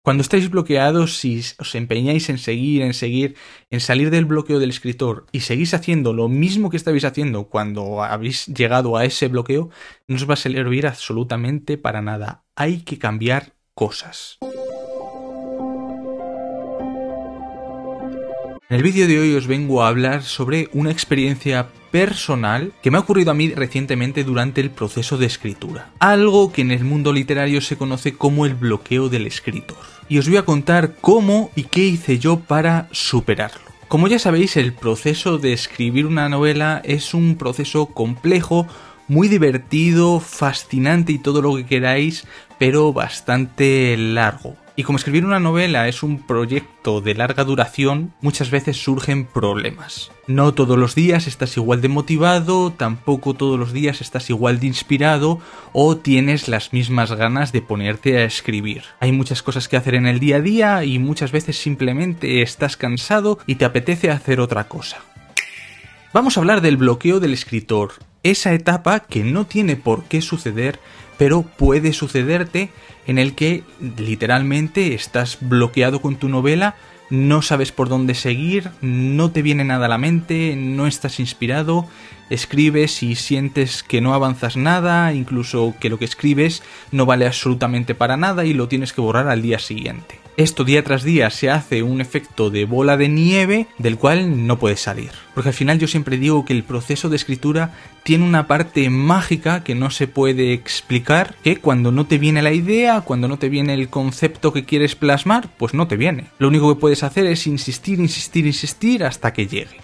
Cuando estáis bloqueados, si os empeñáis en seguir, en salir del bloqueo del escritor y seguís haciendo lo mismo que estabais haciendo cuando habéis llegado a ese bloqueo, no os va a servir absolutamente para nada. Hay que cambiar cosas. En el vídeo de hoy os vengo a hablar sobre una experiencia personal que me ha ocurrido a mí recientemente durante el proceso de escritura. Algo que en el mundo literario se conoce como el bloqueo del escritor. Y os voy a contar cómo y qué hice yo para superarlo. Como ya sabéis, el proceso de escribir una novela es un proceso complejo, muy divertido, fascinante y todo lo que queráis, pero bastante largo. Y como escribir una novela es un proyecto de larga duración, muchas veces surgen problemas. No todos los días estás igual de motivado, tampoco todos los días estás igual de inspirado o tienes las mismas ganas de ponerte a escribir. Hay muchas cosas que hacer en el día a día y muchas veces simplemente estás cansado y te apetece hacer otra cosa. Vamos a hablar del bloqueo del escritor, esa etapa que no tiene por qué suceder, pero puede sucederte, en el que literalmente estás bloqueado con tu novela, no sabes por dónde seguir, no te viene nada a la mente, no estás inspirado, escribes y sientes que no avanzas nada, incluso que lo que escribes no vale absolutamente para nada y lo tienes que borrar al día siguiente. Esto día tras día se hace un efecto de bola de nieve del cual no puedes salir. Porque al final yo siempre digo que el proceso de escritura tiene una parte mágica que no se puede explicar, que cuando no te viene la idea, cuando no te viene el concepto que quieres plasmar, pues no te viene. Lo único que puedes hacer es insistir hasta que llegue.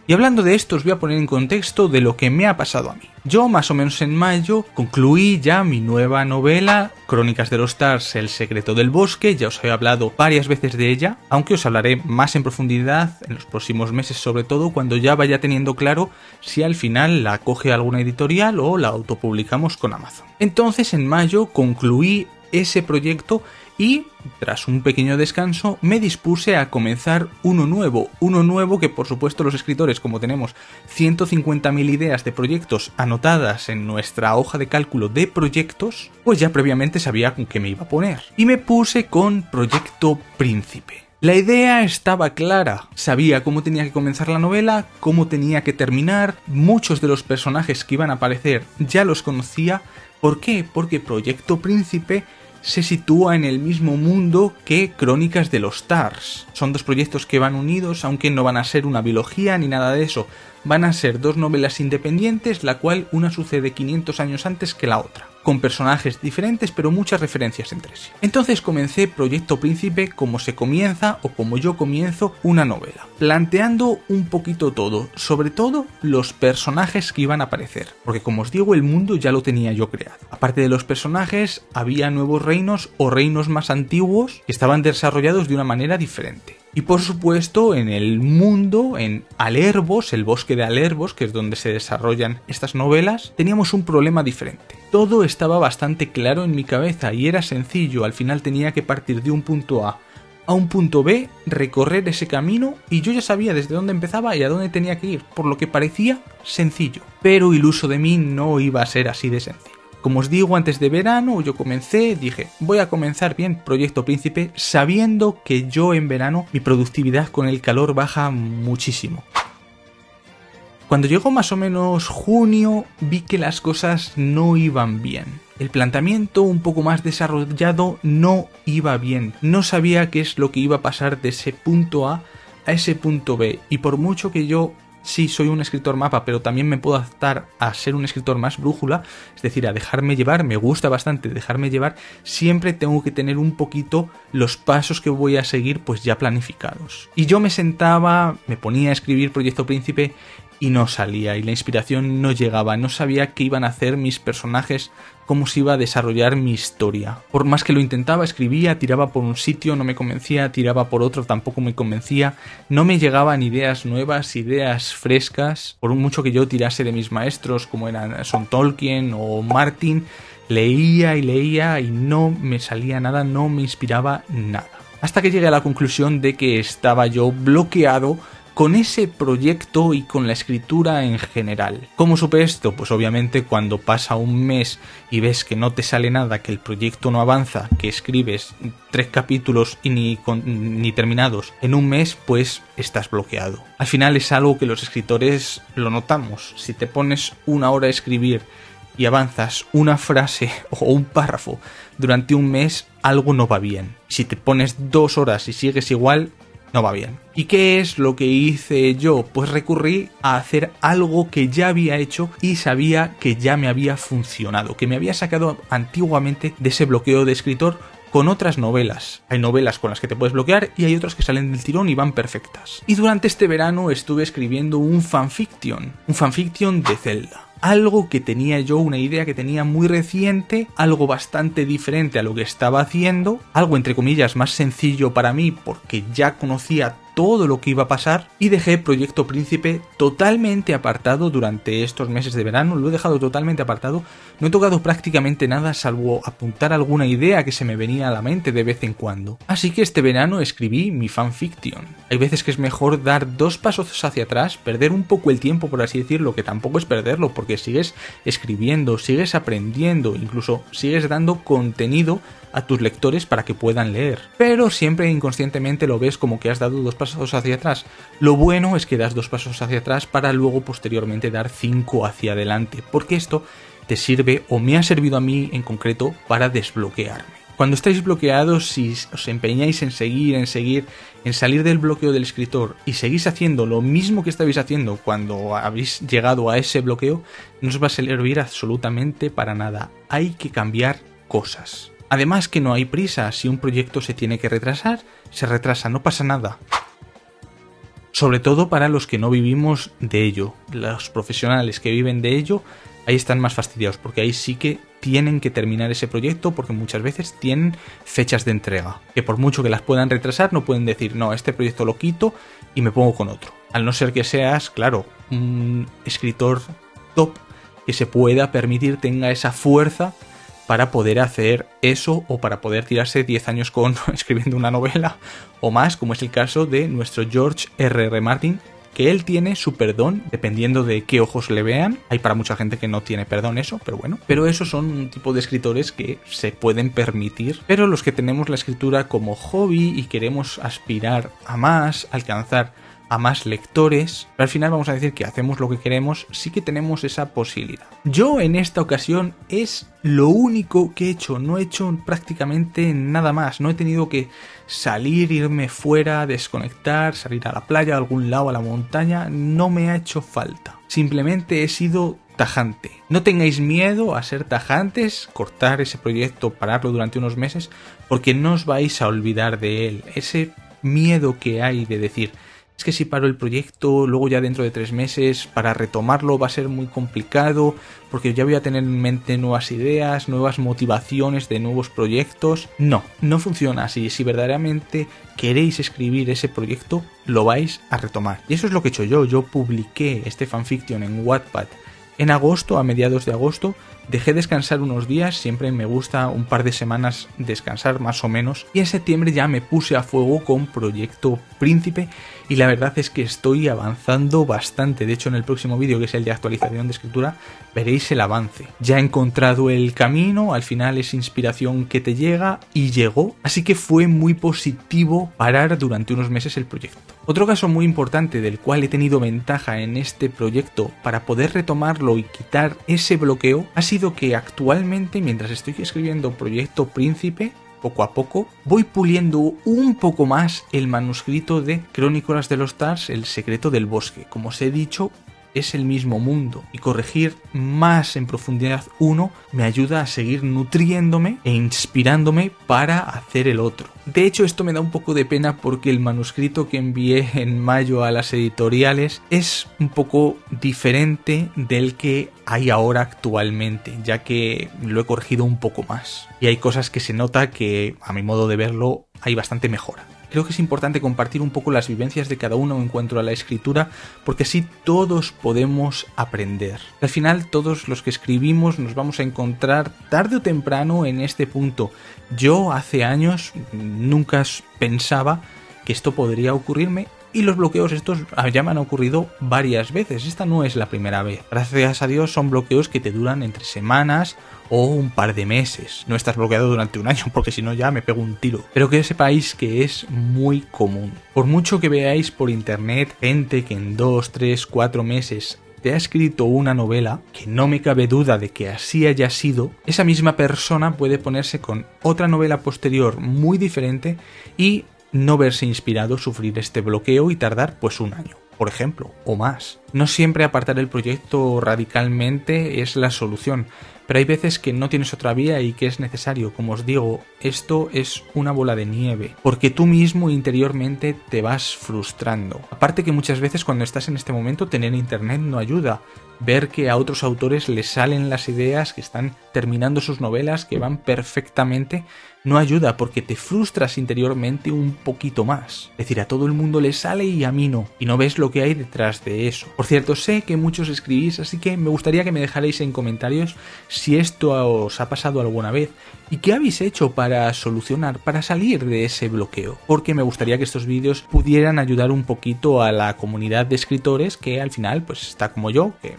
Y hablando de esto os voy a poner en contexto de lo que me ha pasado a mí. Yo más o menos en mayo concluí ya mi nueva novela, Crónicas de los Tars, El secreto del bosque. Ya os he hablado varias veces de ella, aunque os hablaré más en profundidad en los próximos meses, sobre todo cuando ya vaya teniendo claro si al final la coge alguna editorial o la autopublicamos con Amazon. Entonces en mayo concluí ese proyecto y tras un pequeño descanso me dispuse a comenzar uno nuevo que por supuesto los escritores, como tenemos 150.000 ideas de proyectos anotadas en nuestra hoja de cálculo de proyectos, pues ya previamente sabía con qué me iba a poner. Y me puse con Proyecto Príncipe. La idea estaba clara, sabía cómo tenía que comenzar la novela, cómo tenía que terminar, muchos de los personajes que iban a aparecer ya los conocía. ¿Por qué? Porque Proyecto Príncipe se sitúa en el mismo mundo que Crónicas de los Tars. Son dos proyectos que van unidos, aunque no van a ser una biología ni nada de eso. Van a ser dos novelas independientes, la cual una sucede 500 años antes que la otra, con personajes diferentes pero muchas referencias entre sí. Entonces comencé Proyecto Príncipe como se comienza o como yo comienzo una novela, planteando un poquito todo, sobre todo los personajes que iban a aparecer, porque como os digo el mundo ya lo tenía yo creado. Aparte de los personajes había nuevos reinos o reinos más antiguos que estaban desarrollados de una manera diferente. Y por supuesto en el mundo, en Alerbos, el bosque de Alerbos, que es donde se desarrollan estas novelas, teníamos un problema diferente. Todo estaba bastante claro en mi cabeza y era sencillo, al final tenía que partir de un punto A un punto B, recorrer ese camino y yo ya sabía desde dónde empezaba y a dónde tenía que ir, por lo que parecía sencillo. Pero iluso de mí no iba a ser así de sencillo. Como os digo, antes de verano yo dije, voy a comenzar bien Proyecto Príncipe, sabiendo que yo en verano mi productividad con el calor baja muchísimo. Cuando llegó más o menos junio, vi que las cosas no iban bien. El planteamiento un poco más desarrollado no iba bien. No sabía qué es lo que iba a pasar de ese punto A ese punto B. Y por mucho que yo sí soy un escritor mapa, pero también me puedo adaptar a ser un escritor más brújula, es decir, a dejarme llevar, me gusta bastante dejarme llevar, siempre tengo que tener un poquito los pasos que voy a seguir pues ya planificados. Y yo me sentaba, me ponía a escribir Proyecto Príncipe y no salía, y la inspiración no llegaba, no sabía qué iban a hacer mis personajes, cómo se iba a desarrollar mi historia. Por más que lo intentaba, escribía, tiraba por un sitio, no me convencía, tiraba por otro, tampoco me convencía, no me llegaban ideas nuevas, ideas frescas, por mucho que yo tirase de mis maestros como eran Son Tolkien o Martin, leía y no me salía nada, no me inspiraba nada. Hasta que llegué a la conclusión de que estaba yo bloqueado con ese proyecto y con la escritura en general. ¿Cómo supe esto? Pues obviamente cuando pasa un mes y ves que no te sale nada, que el proyecto no avanza, que escribes 3 capítulos y ni terminados en un mes, pues estás bloqueado. Al final es algo que los escritores lo notamos. Si te pones una hora a escribir y avanzas una frase o un párrafo durante un mes, algo no va bien. Si te pones 2 horas y sigues igual, no va bien. ¿Y qué es lo que hice yo? Pues recurrí a hacer algo que ya había hecho y sabía que ya me había funcionado, que me había sacado antiguamente de ese bloqueo de escritor con otras novelas. Hay novelas con las que te puedes bloquear y hay otras que salen del tirón y van perfectas. Y durante este verano estuve escribiendo un fanfiction de Zelda. Algo que tenía yo, una idea que tenía muy reciente, algo bastante diferente a lo que estaba haciendo, algo entre comillas más sencillo para mí porque ya conocía todo lo que iba a pasar, y dejé Proyecto Príncipe totalmente apartado durante estos meses de verano. Lo he dejado totalmente apartado, no he tocado prácticamente nada salvo apuntar alguna idea que se me venía a la mente de vez en cuando. Así que este verano escribí mi fanfiction. Hay veces que es mejor dar 2 pasos hacia atrás, perder un poco el tiempo, por así decirlo, que tampoco es perderlo porque sigues escribiendo, sigues aprendiendo, incluso sigues dando contenido a tus lectores para que puedan leer. Pero siempre inconscientemente lo ves como que has dado 2 pasos hacia atrás. Lo bueno es que das 2 pasos hacia atrás para luego posteriormente dar 5 hacia adelante, porque esto te sirve, o me ha servido a mí en concreto, para desbloquearme. Cuando estáis bloqueados, si os empeñáis en salir del bloqueo del escritor y seguís haciendo lo mismo que estabais haciendo cuando habéis llegado a ese bloqueo, no os va a servir absolutamente para nada. Hay que cambiar cosas. Además que no hay prisa, si un proyecto se tiene que retrasar, se retrasa, no pasa nada. Sobre todo para los que no vivimos de ello. Los profesionales que viven de ello, ahí están más fastidiados, porque ahí sí que tienen que terminar ese proyecto porque muchas veces tienen fechas de entrega. Que por mucho que las puedan retrasar, no pueden decir, no, este proyecto lo quito y me pongo con otro. Al no ser que seas, claro, un escritor top que se pueda permitir, tenga esa fuerza para poder hacer eso, o para poder tirarse 10 años escribiendo una novela o más, como es el caso de nuestro George R.R. Martin, que él tiene su perdón dependiendo de qué ojos le vean. Hay para mucha gente que no tiene perdón eso, pero bueno. Pero esos son un tipo de escritores que se pueden permitir. Pero los que tenemos la escritura como hobby y queremos aspirar a más, alcanzar a más lectores, pero al final vamos a decir que hacemos lo que queremos, sí que tenemos esa posibilidad. Yo en esta ocasión es lo único que he hecho, no he hecho prácticamente nada más, no he tenido que salir, irme fuera, desconectar, salir a la playa, a algún lado, a la montaña, no me ha hecho falta. Simplemente he sido tajante. No tengáis miedo a ser tajantes, cortar ese proyecto, pararlo durante unos meses, porque no os vais a olvidar de él. Ese miedo que hay de decir, es que si paro el proyecto, luego ya dentro de 3 meses, para retomarlo va a ser muy complicado, porque ya voy a tener en mente nuevas ideas, nuevas motivaciones de nuevos proyectos. No, no funciona así. Si verdaderamente queréis escribir ese proyecto, lo vais a retomar. Y eso es lo que he hecho yo. Yo publiqué este fanfiction en Wattpad en agosto, a mediados de agosto. Dejé descansar unos días, siempre me gusta un par de semanas descansar más o menos, y en septiembre ya me puse a fuego con Proyecto Príncipe, y la verdad es que estoy avanzando bastante. De hecho, en el próximo vídeo, que es el de actualización de escritura, veréis el avance. Ya he encontrado el camino, al final es inspiración que te llega, y llegó, así que fue muy positivo parar durante unos meses el proyecto. Otro caso muy importante del cual he tenido ventaja en este proyecto para poder retomarlo y quitar ese bloqueo ha sido que actualmente, mientras estoy escribiendo Proyecto Príncipe, poco a poco voy puliendo un poco más el manuscrito de Crónicas de los Stars, El secreto del bosque. Como os he dicho, es el mismo mundo, y corregir más en profundidad uno me ayuda a seguir nutriéndome e inspirándome para hacer el otro. De hecho, esto me da un poco de pena porque el manuscrito que envié en mayo a las editoriales es un poco diferente del que hay ahora actualmente, ya que lo he corregido un poco más. Y hay cosas que se nota que, a mi modo de verlo, hay bastante mejora. Creo que es importante compartir un poco las vivencias de cada uno en cuanto a la escritura, porque así todos podemos aprender. Al final, todos los que escribimos nos vamos a encontrar tarde o temprano en este punto. Yo hace años nunca pensaba que esto podría ocurrirme, Y los bloqueos estos ya me han ocurrido varias veces, esta no es la primera vez. Gracias a Dios son bloqueos que te duran entre semanas o un par de meses. No estás bloqueado durante un año porque si no ya me pego un tiro. Pero que sepáis que es muy común. Por mucho que veáis por internet gente que en 2, 3, 4 meses te ha escrito una novela, que no me cabe duda de que así haya sido, esa misma persona puede ponerse con otra novela posterior muy diferente y no verse inspirado, sufrir este bloqueo y tardar pues un año, por ejemplo, o más. No siempre apartar el proyecto radicalmente es la solución, pero hay veces que no tienes otra vía y que es necesario. Como os digo, esto es una bola de nieve, porque tú mismo interiormente te vas frustrando. Aparte que muchas veces cuando estás en este momento tener internet no ayuda. Ver que a otros autores les salen las ideas, que están terminando sus novelas, que van perfectamente, no ayuda porque te frustras interiormente un poquito más. Es decir, a todo el mundo le sale y a mí no, y no ves lo que hay detrás de eso. Por cierto, sé que muchos escribís, así que me gustaría que me dejarais en comentarios si esto os ha pasado alguna vez y qué habéis hecho para solucionar, para salir de ese bloqueo, porque me gustaría que estos vídeos pudieran ayudar un poquito a la comunidad de escritores que al final pues está como yo, que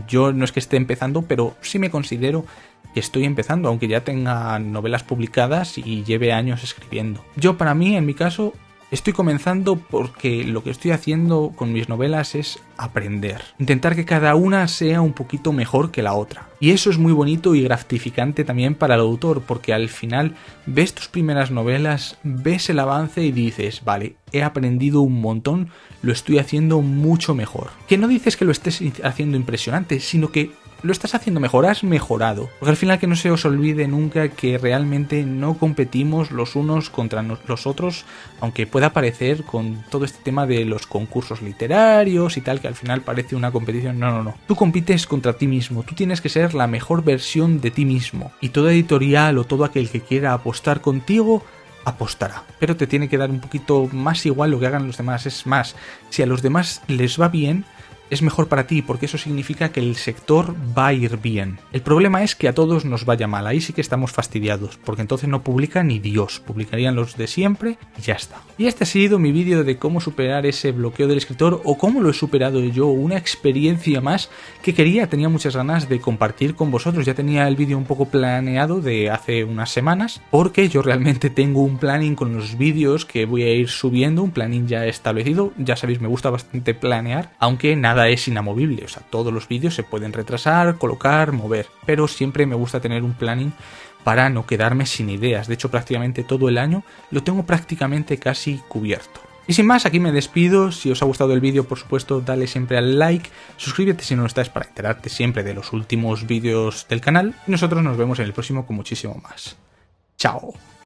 yo no es que esté empezando, pero sí me considero que estoy empezando, aunque ya tenga novelas publicadas y lleve años escribiendo. Yo, para mí, en mi caso, estoy comenzando porque lo que estoy haciendo con mis novelas es aprender. Intentar que cada una sea un poquito mejor que la otra. Y eso es muy bonito y gratificante también para el autor, porque al final ves tus primeras novelas, ves el avance y dices, vale, he aprendido un montón, lo estoy haciendo mucho mejor. Que no dices que lo estés haciendo impresionante, sino que lo estás haciendo mejor, has mejorado. Porque al final que no se os olvide nunca que realmente no competimos los unos contra los otros, aunque pueda parecer con todo este tema de los concursos literarios y tal, que al final parece una competición. No. Tú compites contra ti mismo, tú tienes que ser la mejor versión de ti mismo. Y toda editorial o todo aquel que quiera apostar contigo apostará, pero te tiene que dar un poquito más igual lo que hagan los demás. Es más, si a los demás les va bien, es mejor para ti, porque eso significa que el sector va a ir bien. El problema es que a todos nos vaya mal, ahí sí que estamos fastidiados, porque entonces no publica ni Dios, publicarían los de siempre y ya está. Y este ha sido mi vídeo de cómo superar ese bloqueo del escritor, o cómo lo he superado yo, una experiencia más que tenía muchas ganas de compartir con vosotros. Ya tenía el vídeo un poco planeado de hace unas semanas, porque yo realmente tengo un planning con los vídeos que voy a ir subiendo, un planning ya establecido. Ya sabéis, me gusta bastante planear, aunque nada es inamovible, o sea, todos los vídeos se pueden retrasar, colocar, mover, pero siempre me gusta tener un planning para no quedarme sin ideas. De hecho, prácticamente todo el año lo tengo prácticamente casi cubierto. Y sin más, aquí me despido. Si os ha gustado el vídeo, por supuesto, dale siempre al like, suscríbete si no lo estás para enterarte siempre de los últimos vídeos del canal, y nosotros nos vemos en el próximo con muchísimo más. ¡Chao!